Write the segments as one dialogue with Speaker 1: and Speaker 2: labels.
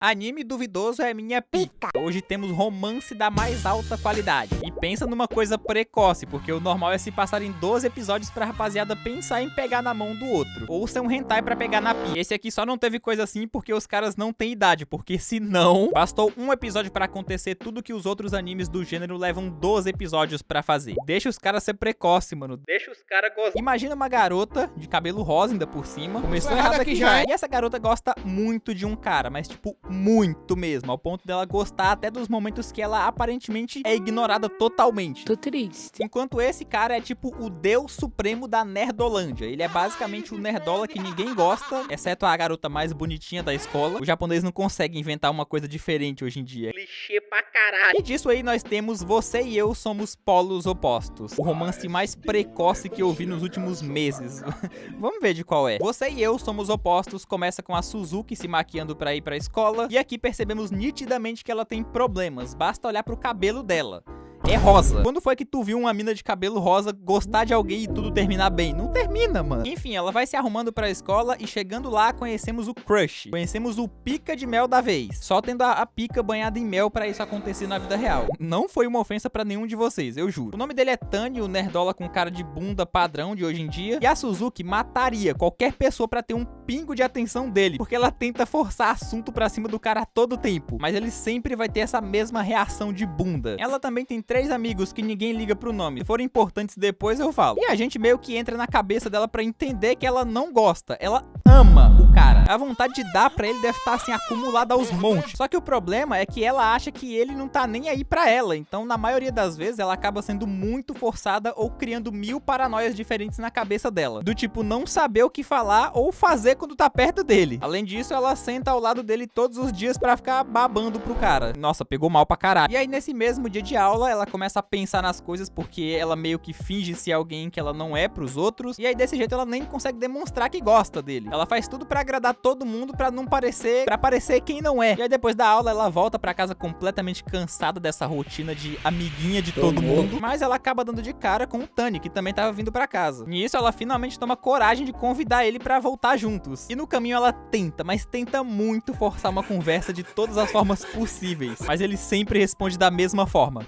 Speaker 1: Anime duvidoso é minha pica. Hoje temos romance da mais alta qualidade. E pensa numa coisa precoce, porque o normal é se passar em 12 episódios pra rapaziada pensar em pegar na mão do outro. Ou ser um hentai pra pegar na pica. Esse aqui só não teve coisa assim porque os caras não têm idade, porque senão bastou um episódio pra acontecer tudo que os outros animes do gênero levam 12 episódios pra fazer. Deixa os caras ser precoce, mano. Deixa os caras gozar. Imagina uma garota de cabelo rosa ainda por cima. Começou errado aqui já. E essa garota gosta muito de um cara, mas tipo, muito mesmo, ao ponto dela gostar até dos momentos que ela aparentemente é ignorada totalmente.
Speaker 2: Tô triste.
Speaker 1: Enquanto esse cara é tipo o deus supremo da nerdolândia. Ele é basicamente o nerdola que ninguém gosta, exceto a garota mais bonitinha da escola. O japonês não consegue inventar uma coisa diferente hoje em dia. Clichê pra caralho. E disso aí nós temos Você e Eu Somos Polos Opostos. O romance mais precoce que eu vi nos últimos meses. Vamos ver de qual é. Você e Eu Somos Opostos começa com a Suzuki se maquiando pra ir pra escola. E aqui percebemos nitidamente que ela tem problemas. Basta olhar pro cabelo dela. É rosa. Quando foi que tu viu uma mina de cabelo rosa gostar de alguém e tudo terminar bem? Não termina, mano. Enfim, ela vai se arrumando pra escola e chegando lá conhecemos o crush. Conhecemos o pica de mel da vez. Só tendo a pica banhada em mel pra isso acontecer na vida real. Não foi uma ofensa pra nenhum de vocês, eu juro. O nome dele é Tani, o nerdola com cara de bunda padrão de hoje em dia. E a Suzuki mataria qualquer pessoa pra ter um pingo de atenção dele, porque ela tenta forçar assunto pra cima do cara a todo tempo. Mas ele sempre vai ter essa mesma reação de bunda. Ela também tem 3 amigos que ninguém liga pro nome. Se forem importantes depois eu falo. E a gente meio que entra na cabeça dela pra entender que ela não gosta. Ela ama o cara. A vontade de dar pra ele deve estar assim acumulada aos montes. Só que o problema é que ela acha que ele não tá nem aí pra ela. Então na maioria das vezes ela acaba sendo muito forçada ou criando 1000 paranoias diferentes na cabeça dela. Do tipo não saber o que falar ou fazer quando tá perto dele. Além disso, ela senta ao lado dele todos os dias pra ficar babando pro cara. Nossa, pegou mal pra caralho. E aí nesse mesmo dia de aula, ela começa a pensar nas coisas porque ela meio que finge ser alguém que ela não é pros outros. E aí desse jeito ela nem consegue demonstrar que gosta dele. Ela faz tudo pra agradar todo mundo pra não parecer, pra parecer quem não é. E aí depois da aula ela volta pra casa completamente cansada dessa rotina de amiguinha de todo mundo. Mas ela acaba dando de cara com o Tani, que também tava vindo pra casa. Nisso ela finalmente toma coragem de convidar ele pra voltar juntos. E no caminho ela tenta, mas tenta muito forçar uma conversa de todas as formas possíveis. Mas ele sempre responde da mesma forma.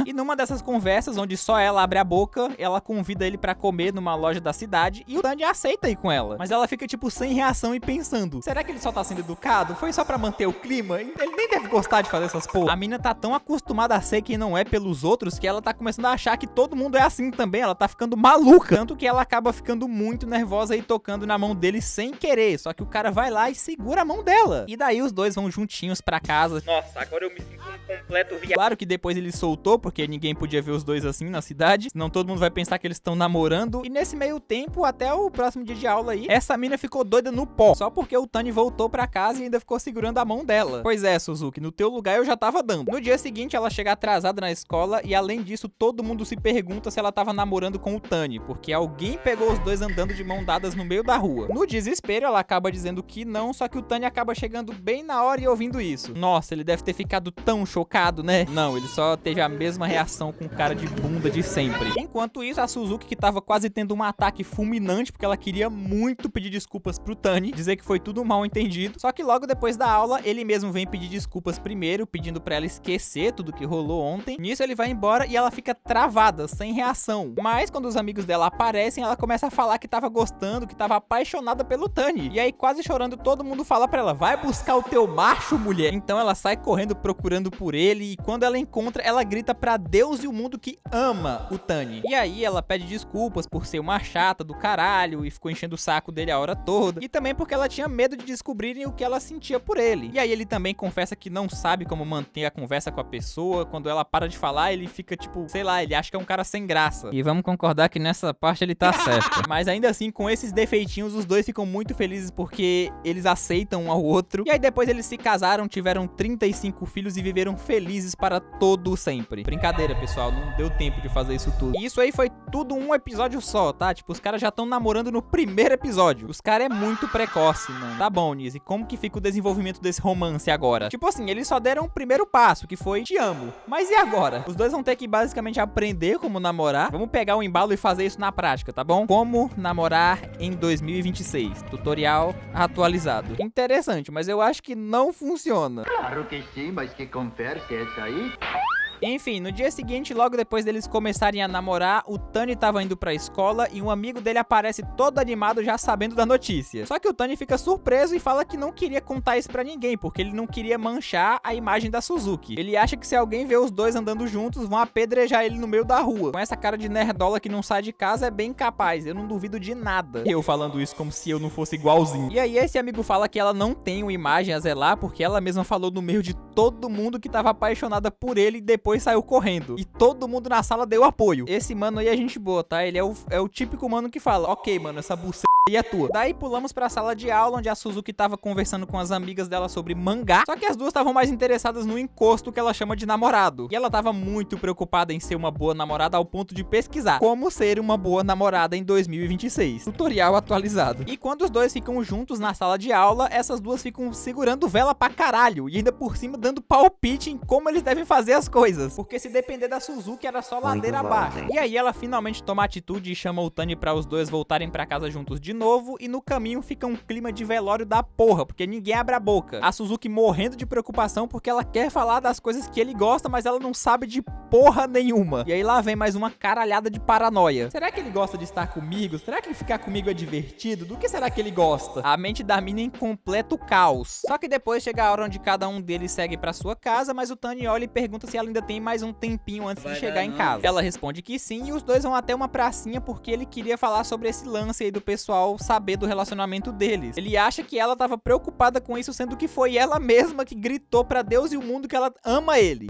Speaker 1: E numa dessas conversas, onde só ela abre a boca, ela convida ele pra comer numa loja da cidade e o Tani aceita ir com ela. Mas ela fica tipo sem reação e pensando, será que ele só tá sendo educado? Foi só pra manter o clima? Ele nem deve gostar de fazer essas porra. A mina tá tão acostumada a ser quem não é pelos outros que ela tá começando a achar que todo mundo é assim também. Ela tá ficando maluca. Tanto que ela acaba ficando muito nervosa e tocando na mão dele sem querer. Só que o cara vai lá e segura a mão dela. E daí os dois vão juntinhos pra casa. Nossa, agora eu me sinto um completo viado. Claro que depois ele soltou, porque ninguém podia ver os dois assim na cidade. Senão todo mundo vai pensar que eles estão namorando. E nesse meio tempo, até o próximo dia de aula aí, essa mina ficou doida no pó. Só porque o Tani voltou pra casa e ainda ficou segurando a mão dela. Pois é, Suzuki, no teu lugar eu já tava dando. No dia seguinte, ela chega atrasada na escola e além disso, todo mundo se pergunta se ela tava namorando com o Tani, porque alguém pegou os dois andando de mão dadas no meio da rua. No desespero, ela acaba dizendo que não, só que o Tani acaba chegando bem na hora e ouvindo isso. Nossa, ele deve ter ficado tão chocado, né? Não, ele só teve a mesma reação com o cara de bunda de sempre. Enquanto isso, a Suzuki, que tava quase tendo um ataque fulminante, porque ela queria muito pedir desculpas pro Tani, dizer que foi tudo mal entendido. Só que logo depois da aula, ele mesmo vem pedir desculpas primeiro, pedindo pra ela esquecer tudo que rolou ontem. Nisso ele vai embora e ela fica travada, sem reação. Mas quando os amigos dela aparecem, ela começa a falar que tava gostando, que tava apaixonada pelo Tani. E aí, quase chorando, todo mundo fala pra ela, vai buscar o teu macho, mulher. Então ela sai correndo procurando por ele e quando ela encontra, ela grita pra Deus e o mundo que ama o Tani. E aí ela pede desculpas por ser uma chata do caralho e ficou enchendo o saco dele a hora toda. E também porque ela tinha medo de descobrirem o que ela sentia por ele. E aí ele também confessa que não sabe como manter a conversa com a pessoa. Quando ela para de falar, ele fica tipo, sei lá, ele acha que é um cara sem graça. E vamos concordar que nessa parte ele tá certo. Mas ainda assim, com esses defeitinhos, os dois ficam muito felizes porque eles aceitam um ao outro. E aí depois eles se casaram, tiveram 35 filhos e viveram viveram felizes para todo sempre. Brincadeira, pessoal, não deu tempo de fazer isso tudo. E isso aí foi tudo um episódio só, tá? Tipo, os caras já estão namorando no primeiro episódio. Os caras é muito precoce, mano. Tá bom, Nise, como que fica o desenvolvimento desse romance agora? Tipo assim, eles só deram o primeiro passo, que foi te amo. Mas e agora? Os dois vão ter que basicamente aprender como namorar. Vamos pegar o embalo e fazer isso na prática, tá bom? Como namorar em 2026. Tutorial atualizado. Interessante, mas eu acho que não funciona.
Speaker 2: Claro que sim, mas que conversa é essa aí?
Speaker 1: Enfim, no dia seguinte, logo depois deles começarem a namorar, o Tani tava indo pra escola e um amigo dele aparece todo animado já sabendo da notícia. Só que o Tani fica surpreso e fala que não queria contar isso pra ninguém, porque ele não queria manchar a imagem da Suzuki. Ele acha que se alguém vê os dois andando juntos, vão apedrejar ele no meio da rua. Com essa cara de nerdola que não sai de casa, é bem capaz, eu não duvido de nada. Eu falando isso como se eu não fosse igualzinho. E aí esse amigo fala que ela não tem uma imagem a zelar, porque ela mesma falou no meio de todo mundo que tava apaixonada por ele e depois saiu correndo. E todo mundo na sala deu apoio. Esse mano aí é gente boa, tá? Ele é o típico mano que fala: ok, mano, essa buceta aí é tua. Daí pulamos pra sala de aula, onde a Suzuki tava conversando com as amigas dela sobre mangá. Só que as duas estavam mais interessadas no encosto que ela chama de namorado. E ela tava muito preocupada em ser uma boa namorada ao ponto de pesquisar como ser uma boa namorada em 2026. Tutorial atualizado. E quando os dois ficam juntos na sala de aula, essas duas ficam segurando vela pra caralho. E ainda por cima dando palpite em como eles devem fazer as coisas. Porque se depender da Suzuki era só ladeira abaixo. E aí ela finalmente toma atitude e chama o Tani pra os dois voltarem pra casa juntos de novo. E no caminho fica um clima de velório da porra, porque ninguém abre a boca. A Suzuki morrendo de preocupação porque ela quer falar das coisas que ele gosta, mas ela não sabe de porra nenhuma. E aí lá vem mais uma caralhada de paranoia. Será que ele gosta de estar comigo? Será que ficar comigo é divertido? Do que será que ele gosta? A mente da mina em completo caos. Só que depois chega a hora onde cada um deles segue pra sua casa, mas o Tani olha e pergunta se ela ainda tem mais um tempinho antes de chegar em casa. Ela responde que sim, e os dois vão até uma pracinha porque ele queria falar sobre esse lance aí do pessoal saber do relacionamento deles. Ele acha que ela tava preocupada com isso, sendo que foi ela mesma que gritou pra Deus e o mundo que ela ama ele.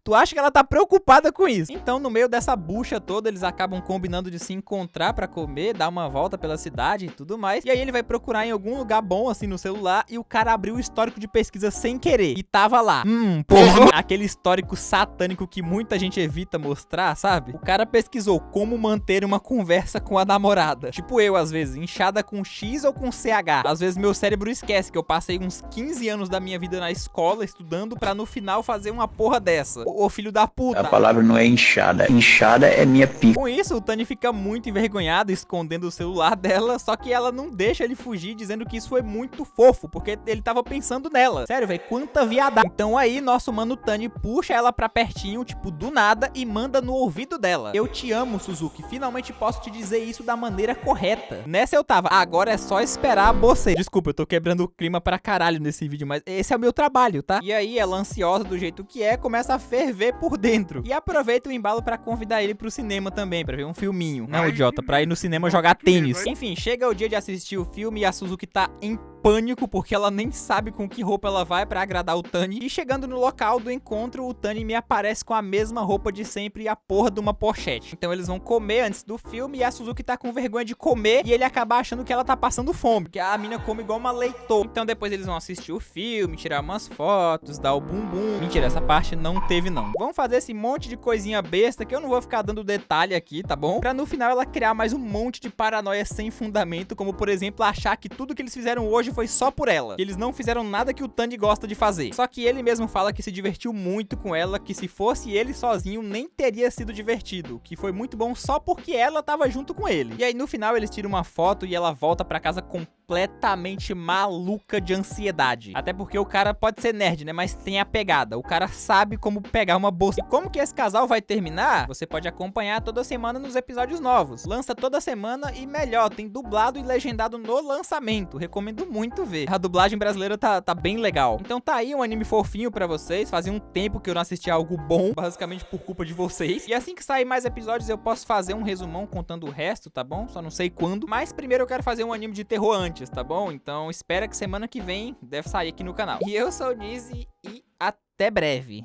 Speaker 1: Tu acha que ela tá preocupada com isso? Então, no meio dessa bucha toda, eles acabam combinando de se encontrar pra comer, dar uma volta pela cidade e tudo mais. E aí ele vai procurar em algum lugar bom, assim, no celular, e o cara abriu o histórico de pesquisa sem querer. E tava lá. Porra. Aquele histórico satânico que muita gente evita mostrar, sabe? O cara pesquisou como manter uma conversa com a namorada. Tipo eu, às vezes, inchada com X ou com CH. Às vezes meu cérebro esquece que eu passei uns 15 anos da minha vida na escola estudando pra no final fazer uma porra dessa. Ô filho da puta.
Speaker 3: A palavra não é inchada. Inchada é minha pica.
Speaker 1: Com isso, o Tani fica muito envergonhado, escondendo o celular dela, só que ela não deixa ele fugir, dizendo que isso foi muito fofo, porque ele tava pensando nela. Sério, velho, quanta viada. Então aí, nosso mano Tani puxa ela pra pertinho, tipo, do nada, e manda no ouvido dela: eu te amo, Suzuki, finalmente posso te dizer isso da maneira correta. Nessa eu tava: agora é só esperar você. Desculpa, eu tô quebrando o clima pra caralho nesse vídeo, mas esse é o meu trabalho, tá? E aí, ela ansiosa do jeito que é, começa a ferver por dentro. E aproveita o embalo pra convidar ele pro cinema também, pra ver um filminho. Não, idiota, pra ir no cinema jogar tênis. Enfim, chega o dia de assistir o filme e a Suzuki tá em pânico, porque ela nem sabe com que roupa ela vai pra agradar o Tani. E chegando no local do encontro, o Tani me aparece com a mesma roupa de sempre e a porra de uma pochete. Então eles vão comer antes do filme e a Suzuki tá com vergonha de comer e ele acaba achando que ela tá passando fome, porque a mina come igual uma leitoa. Então depois eles vão assistir o filme, tirar umas fotos, dar o bumbum. Mentira, essa parte não teve não. Vamos fazer esse monte de coisinha besta que eu não vou ficar dando detalhe aqui, tá bom? Pra no final ela criar mais um monte de paranoia sem fundamento, como por exemplo achar que tudo que eles fizeram hoje foi só por ela, que eles não fizeram nada que o Tani gosta de fazer. Só que ele mesmo fala que se divertiu muito com ela, que se fosse ele sozinho nem teria sido divertido, que foi muito bom só porque ela tava junto com ele. E aí no final eles tiram uma foto e ela volta pra casa completamente maluca de ansiedade. Até porque o cara pode ser nerd, né, mas tem a pegada. O cara sabe como pegar uma bolsa. E como que esse casal vai terminar? Você pode acompanhar toda semana nos episódios novos. Lança toda semana e melhor, tem dublado e legendado no lançamento. Recomendo muito ver. A dublagem brasileira tá bem legal. Então tá aí um anime fofinho pra vocês. Fazia um tempo que eu não assistia algo bom, basicamente por culpa de vocês. E assim que sair mais episódios eu posso fazer um resumão contando o resto, tá bom? Só não sei quando. Mas primeiro eu quero fazer um anime de terror antes, tá bom? Então espera que semana que vem deve sair aqui no canal. E eu sou o Nise e até breve.